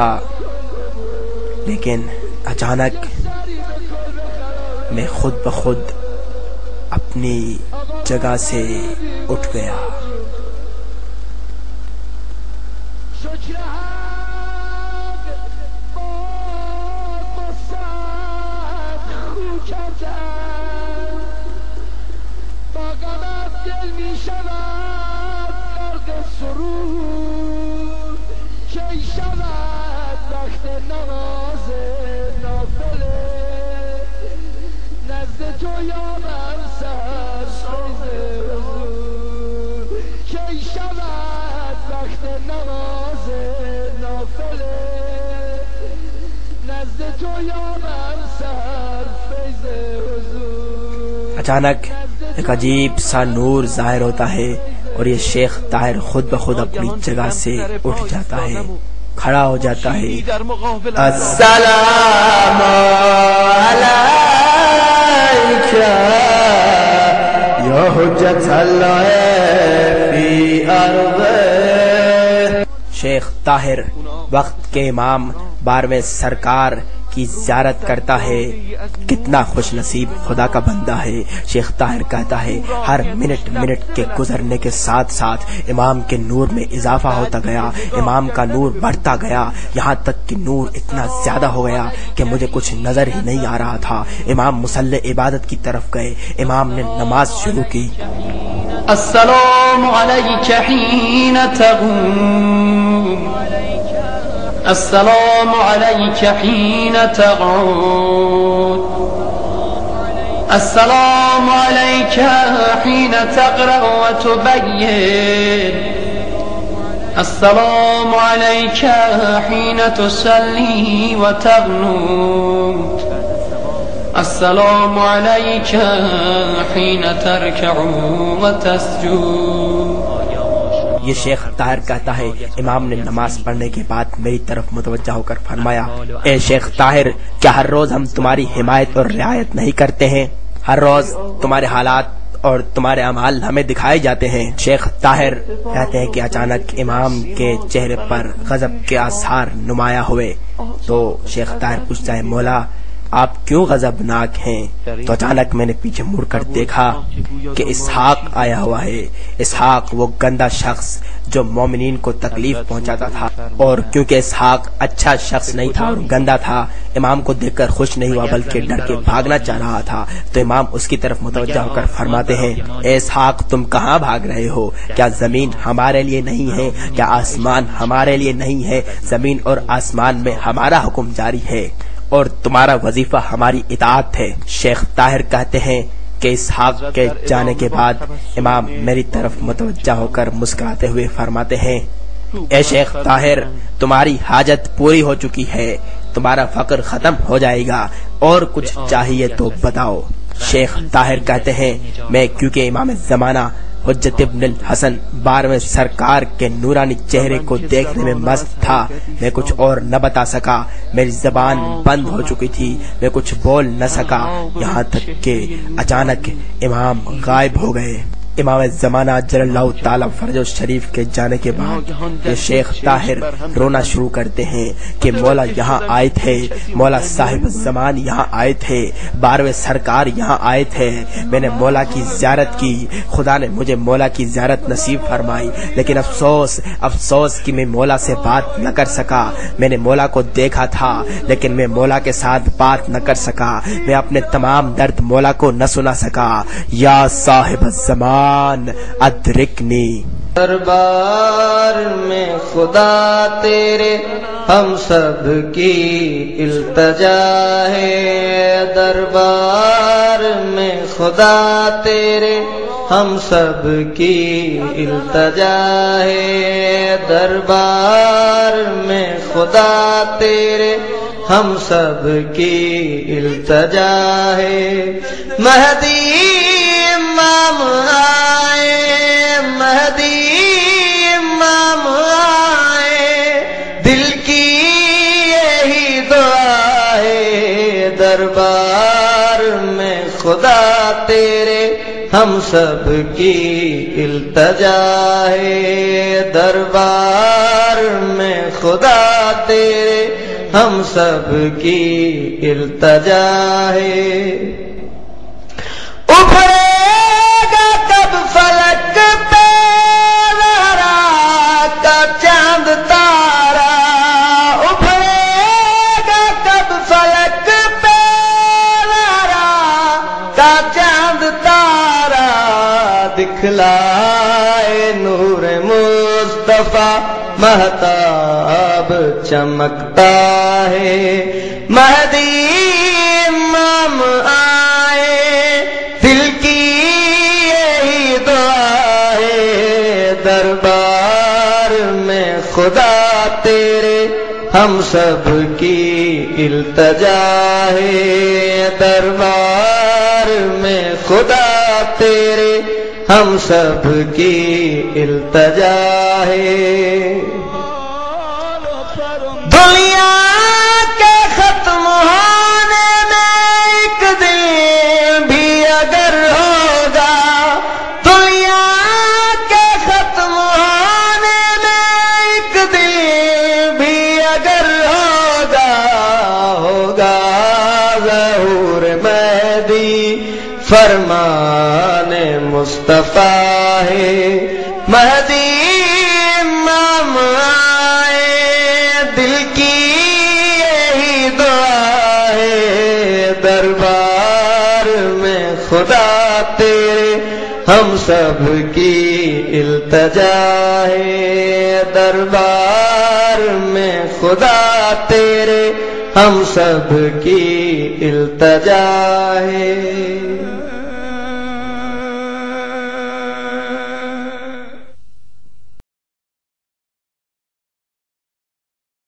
تھا، لیکن اچانک میں خود بخود اپنی جگہ سے اٹھ گیا۔ اچانک ایک عجیب سا نور ظاہر ہوتا ہے اور یہ شیخ طاہر خود بخود اپنی جگہ سے اٹھ جاتا ہے، کھڑا ہو جاتا ہے۔ السلام علیک یا حجت اللہ فی ارض۔ شیخ طاہر وقت کے امام 12ویں سرکار کی زیارت کرتا ہے۔ کتنا خوش نصیب خدا کا بندہ ہے۔ شیخ طاہر کہتا ہے ہر منٹ کے گزرنے کے ساتھ ساتھ امام کے نور میں اضافہ ہوتا گیا، امام کا نور بڑھتا گیا، یہاں تک کہ نور اتنا زیادہ ہو گیا کہ مجھے کچھ نظر ہی نہیں آ رہا تھا۔ امام مصلی عبادت کی طرف گئے، امام نے نماز شروع کی۔ السلام علیک حین تقوم، السلام علیک حین تقعد، السلام علیک حین تقرأ وتبین، السلام علیک حین تصلی وتقنت، السلام علیک حین ترکع وتسجد۔ یہ شیخ طاہر کہتا ہے امام نے نماز پڑھنے کے بعد میری طرف متوجہ ہو کر فرمایا، اے شیخ طاہر، کیا ہر روز ہم تمہاری حمایت اور رعایت نہیں کرتے ہیں؟ ہر روز تمہارے حالات اور تمہارے اعمال ہمیں دکھائے جاتے ہیں۔ شیخ طاہر کہتے ہیں کہ اچانک امام کے چہرے پر غضب کے آثار نمایاں ہوئے تو شیخ طاہر پوچھتا ہے، مولا آپ کیوں غضبناک ہیں؟ تو اچانک میں نے پیچھے مڑ کر دیکھا کہ اسحاق آیا ہوا ہے۔ اسحاق وہ گندا شخص جو مومنین کو تکلیف پہنچاتا تھا، اور کیونکہ اسحاق اچھا شخص نہیں تھا اور گندا تھا، امام کو دیکھ کر خوش نہیں ہوا بلکہ ڈر کے بھاگنا چاہ رہا تھا۔ تو امام اس کی طرف متوجہ ہو کر فرماتے ہیں، اے اسحاق تم کہاں بھاگ رہے ہو؟ کیا زمین ہمارے لیے نہیں ہے؟ کیا آسمان ہمارے لیے نہیں ہے؟ زمین اور آسمان میں ہمارا حکم جاری ہے اور تمہارا وظیفہ ہماری اطاعت ہے۔ شیخ طاہر کہتے ہیں کہ اسحاق کے جانے کے بعد امام میری طرف متوجہ ہو کر مسکراتے ہوئے فرماتے ہیں، اے شیخ طاہر تمہاری حاجت پوری ہو چکی ہے، تمہارا فقر ختم ہو جائے گا، اور کچھ چاہیے تو بتاؤ۔ شیخ طاہر کہتے ہیں میں کیونکہ امام زمانہ حجت ابن الحسن 12ویں سرکار کے نورانی چہرے کو دیکھنے میں مست تھا، میں کچھ اور نہ بتا سکا، میری زبان بند ہو چکی تھی، میں کچھ بول نہ سکا، یہاں تک کہ اچانک امام غائب ہو گئے۔ امام زمانہ جل اللہ تعالی فرجہ شریف کے جانے کے بعد یہ شیخ طاہر رونا شروع کرتے ہیں کہ مولا یہاں آئے تھے، مولا صاحب الزمان یہاں آئے تھے، 12ویں سرکار یہاں آئے تھے، میں نے مولا کی زیارت کی، خدا نے مجھے مولا کی زیارت نصیب فرمائی، لیکن افسوس کہ میں مولا سے بات نہ کر سکا، میں نے مولا کو دیکھا تھا لیکن میں مولا کے ساتھ بات نہ کر سکا، میں اپنے تمام درد مولا کو نہ سنا سکا۔ یا صاحب الزمان ادرکنی۔ دربار میں خدا تیرے ہم سب کی التجا ہے، دربار میں خدا تیرے ہم سب کی التجا ہے، دربار میں خدا تیرے ہم سب کی التجا ہے۔ مہدی امام آئے، مہدی امام آئے، دل کی یہی دعا ہے، دربار میں خدا تیرے ہم سب کی التجا ہے، دربار میں خدا تیرے ہم سب کی التجا ہے۔ ابھرے گا کب فلک پہ زہرا کا چاند تارا، ابھرے گا کب فلک پہ زہرا کا چاند تارا، دکھلائے نور مصطفیٰ مہتاب چمکتا ہے، مہدی امام آئے دل کی یہی دعا ہے، دربار میں خدا تیرے ہم سب کی التجا ہے، دربار میں خدا تیرے ہم سب کی التجا ہے۔ دنیا کے ختم ہونے میں ایک دن بھی اگر ہوگا، دنیا کے ختم ہونے میں ایک دن بھی اگر ہوگا، ہوگا ظہور مہدی فرمان مصطفیٰ ہے، مہدی امام آئے دل کی یہی دعا ہے، دربار میں خدا تیرے ہم سب کی التجا ہے، دربار میں خدا تیرے ہم سب کی التجا ہے۔